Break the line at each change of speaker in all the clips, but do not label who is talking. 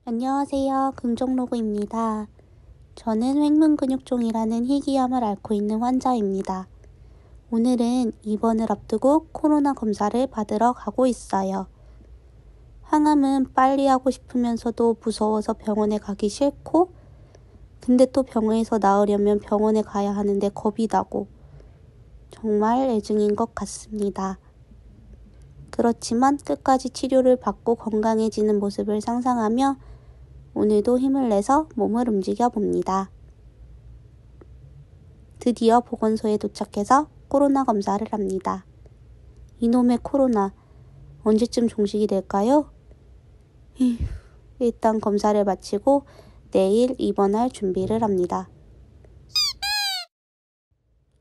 안녕하세요. 금종로그입니다. 저는 횡문근육종이라는 희귀암을 앓고 있는 환자입니다. 오늘은 입원을 앞두고 코로나 검사를 받으러 가고 있어요. 항암은 빨리 하고 싶으면서도 무서워서 병원에 가기 싫고, 근데 또 병원에서 나으려면 병원에 가야 하는데 겁이 나고, 정말 애증인 것 같습니다. 그렇지만 끝까지 치료를 받고 건강해지는 모습을 상상하며 오늘도 힘을 내서 몸을 움직여 봅니다. 드디어 보건소에 도착해서 코로나 검사를 합니다. 이놈의 코로나, 언제쯤 종식이 될까요? 일단 검사를 마치고 내일 입원할 준비를 합니다.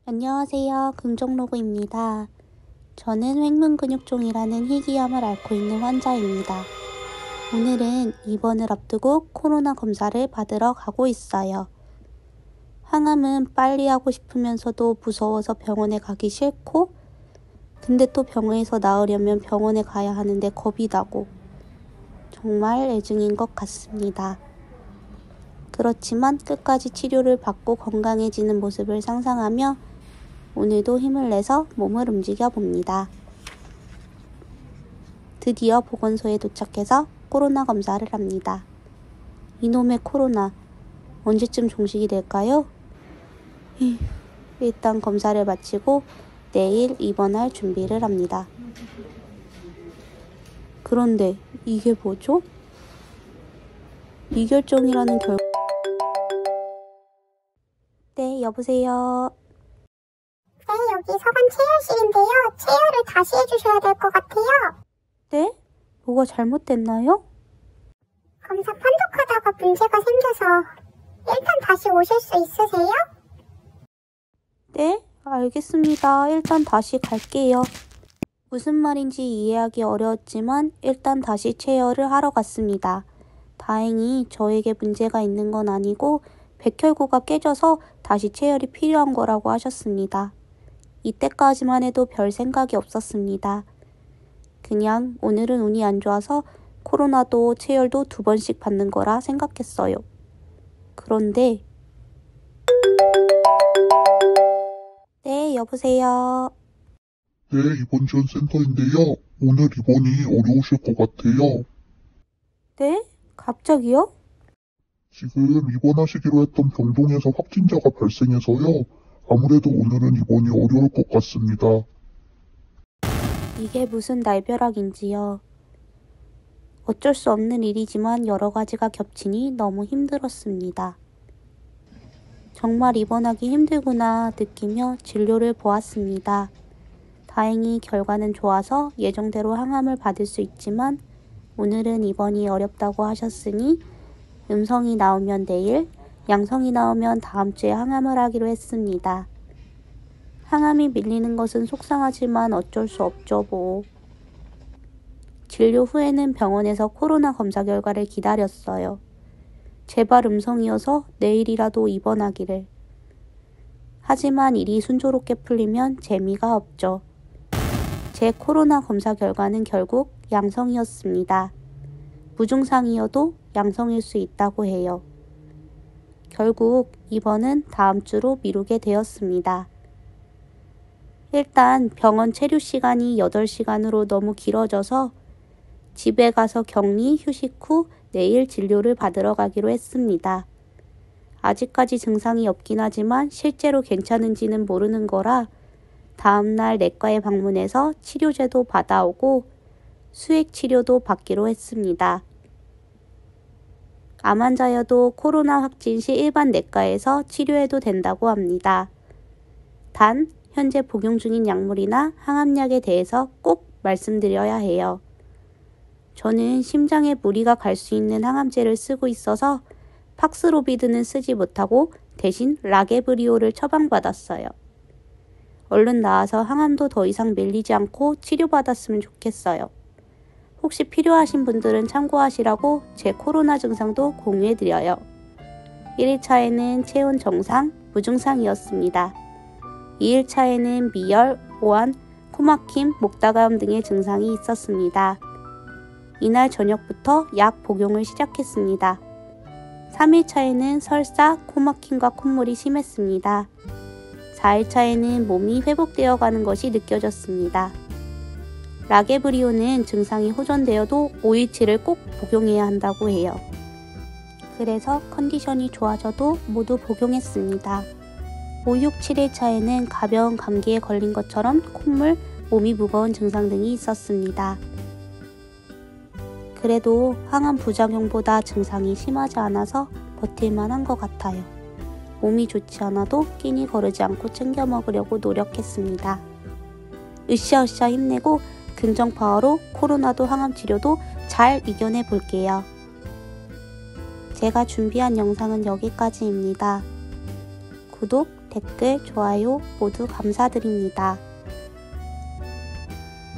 안녕하세요. 금종로그입니다. 저는 횡문근육종이라는 희귀암을 앓고 있는 환자입니다. 오늘은 입원을 앞두고 코로나 검사를 받으러 가고 있어요. 항암은 빨리 하고 싶으면서도 무서워서 병원에 가기 싫고, 근데 또 병원에서 나으려면 병원에 가야 하는데 겁이 나고, 정말 애증인 것 같습니다. 그렇지만 끝까지 치료를 받고 건강해지는 모습을 상상하며 오늘도 힘을 내서 몸을 움직여 봅니다. 드디어 보건소에 도착해서 코로나 검사를 합니다. 이놈의 코로나, 언제쯤 종식이 될까요? 일단 검사를 마치고 내일 입원할 준비를 합니다. 그런데 이게 뭐죠? 미결정이라는 네, 여보세요.
네, 여기 서반 체열실인데요. 체열을 다시 해주셔야 될 것 같아요.
네? 뭐가 잘못됐나요?
검사 판독하다가 문제가 생겨서 일단 다시 오실 수 있으세요?
네, 알겠습니다. 일단 다시 갈게요. 무슨 말인지 이해하기 어려웠지만 일단 다시 체열을 하러 갔습니다. 다행히 저에게 문제가 있는 건 아니고 백혈구가 깨져서 다시 체열이 필요한 거라고 하셨습니다. 이때까지만 해도 별 생각이 없었습니다. 그냥 오늘은 운이 안 좋아서 코로나도 체열도 2번씩 받는 거라 생각했어요. 그런데 네, 여보세요.
네, 입원 지원 센터인데요. 오늘 입원이 어려우실 것 같아요.
네? 갑자기요?
지금 입원하시기로 했던 병동에서 확진자가 발생해서요. 아무래도 오늘은 입원이 어려울 것 같습니다.
이게 무슨 날벼락인지요. 어쩔 수 없는 일이지만 여러 가지가 겹치니 너무 힘들었습니다. 정말 입원하기 힘들구나 느끼며 진료를 보았습니다. 다행히 결과는 좋아서 예정대로 항암을 받을 수 있지만 오늘은 입원이 어렵다고 하셨으니 음성이 나오면 내일, 양성이 나오면 다음 주에 항암을 하기로 했습니다. 항암이 밀리는 것은 속상하지만 어쩔 수 없죠 뭐. 진료 후에는 병원에서 코로나 검사 결과를 기다렸어요. 제발 음성이어서 내일이라도 입원하기를. 하지만 일이 순조롭게 풀리면 재미가 없죠. 제 코로나 검사 결과는 결국 양성이었습니다. 무증상이어도 양성일 수 있다고 해요. 결국 입원은 다음 주로 미루게 되었습니다. 일단 병원 체류 시간이 8시간으로 너무 길어져서 집에 가서 격리 휴식 후 내일 진료를 받으러 가기로 했습니다. 아직까지 증상이 없긴 하지만 실제로 괜찮은지는 모르는 거라 다음날 내과에 방문해서 치료제도 받아오고 수액 치료도 받기로 했습니다. 암 환자여도 코로나 확진 시 일반 내과에서 치료해도 된다고 합니다. 단, 현재 복용 중인 약물이나 항암약에 대해서 꼭 말씀드려야 해요. 저는 심장에 무리가 갈 수 있는 항암제를 쓰고 있어서 팍스로비드는 쓰지 못하고 대신 라게브리오를 처방받았어요. 얼른 나아서 항암도 더 이상 밀리지 않고 치료받았으면 좋겠어요. 혹시 필요하신 분들은 참고하시라고 제 코로나 증상도 공유해드려요. 1일차에는 체온 정상, 무증상이었습니다. 2일차에는 미열, 오한, 코막힘, 목다가움 등의 증상이 있었습니다. 이날 저녁부터 약 복용을 시작했습니다. 3일차에는 설사, 코막힘과 콧물이 심했습니다. 4일차에는 몸이 회복되어 가는 것이 느껴졌습니다. 라게브리오는 증상이 호전되어도 5일치를 꼭 복용해야 한다고 해요. 그래서 컨디션이 좋아져도 모두 복용했습니다. 5, 6, 7일차에는 가벼운 감기에 걸린 것처럼 콧물, 몸이 무거운 증상 등이 있었습니다. 그래도 항암 부작용보다 증상이 심하지 않아서 버틸만 한 것 같아요. 몸이 좋지 않아도 끼니 거르지 않고 챙겨 먹으려고 노력했습니다. 으쌰으쌰 힘내고 긍정 파워로 코로나도 항암 치료도 잘 이겨내 볼게요. 제가 준비한 영상은 여기까지입니다. 구독, 댓글, 좋아요 모두 감사드립니다.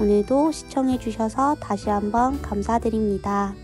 오늘도 시청해주셔서 다시 한번 감사드립니다.